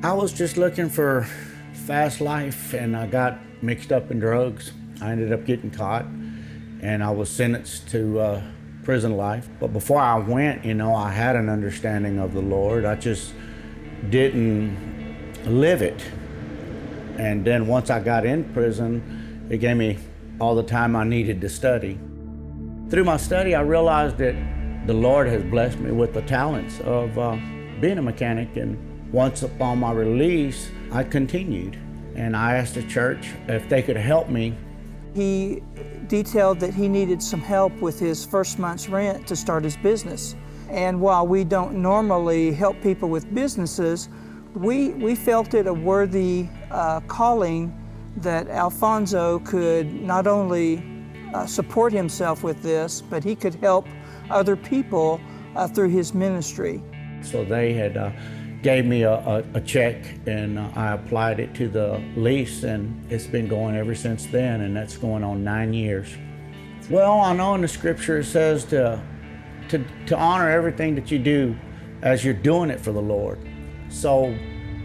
I was just looking for fast life, and I got mixed up in drugs. I ended up getting caught, and I was sentenced to prison life. But before I went, I had an understanding of the Lord. I just didn't live it. And then once I got in prison, it gave me all the time I needed to study. Through my study, I realized that the Lord has blessed me with the talents of being a mechanic, and once upon my release, I continued. And I asked the church if they could help me. He detailed that he needed some help with his first month's rent to start his business. And while we don't normally help people with businesses, we felt it a worthy calling that Alfonso could not only support himself with this, but he could help other people through his ministry. So they had gave me a check, and I applied it to the lease, and it's been going ever since then, and that's going on 9 years. Well, I know in the scripture it says to honor everything that you do as you're doing it for the Lord. So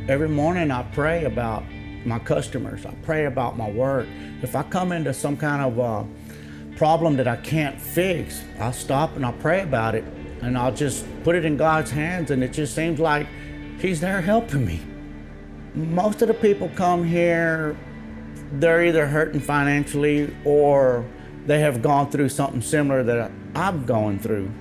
every morning I pray about my customers. I pray about my work. If I come into some kind of problem that I can't fix, I'll stop and I'll pray about it, and I'll just put it in God's hands, and it just seems like He's there helping me. Most of the people come here, they're either hurting financially or they have gone through something similar that I'm going through.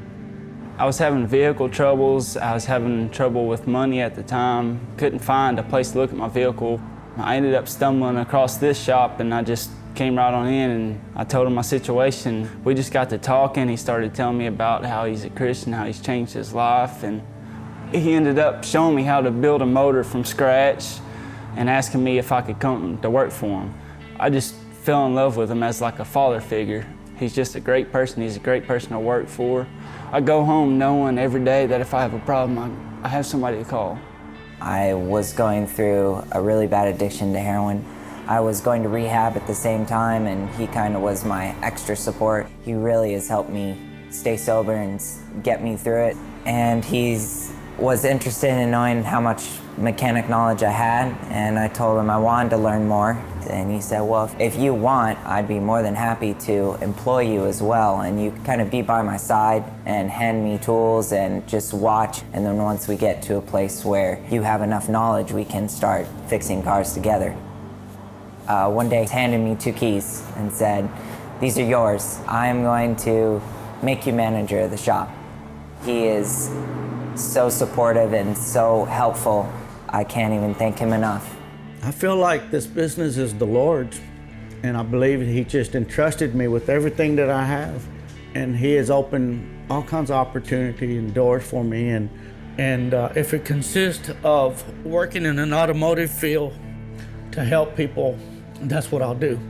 I was having vehicle troubles. I was having trouble with money at the time. Couldn't find a place to look at my vehicle. I ended up stumbling across this shop, and I just came right on in, and I told him my situation. We just got to talking. He started telling me about how he's a Christian, how he's changed his life, and he ended up showing me how to build a motor from scratch and asking me if I could come to work for him. I just fell in love with him as like a father figure. He's just a great person. He's a great person to work for. I go home knowing every day that if I have a problem, I have somebody to call. I was going through a really bad addiction to heroin. I was going to rehab at the same time, and he kind of was my extra support. He really has helped me stay sober and get me through it. And was interested in knowing how much mechanic knowledge I had, and I told him I wanted to learn more. And he said, well, if you want, I'd be more than happy to employ you as well, and you kind of be by my side and hand me tools and just watch. And then once we get to a place where you have enough knowledge, we can start fixing cars together. One day he handed me 2 keys and said, these are yours. I'm going to make you manager of the shop. He is so supportive and so helpful. I can't even thank him enough. I feel like this business is the Lord's, and I believe He just entrusted me with everything that I have, and He has opened all kinds of opportunity and doors for me. And if it consists of working in an automotive field to help people, that's what I'll do.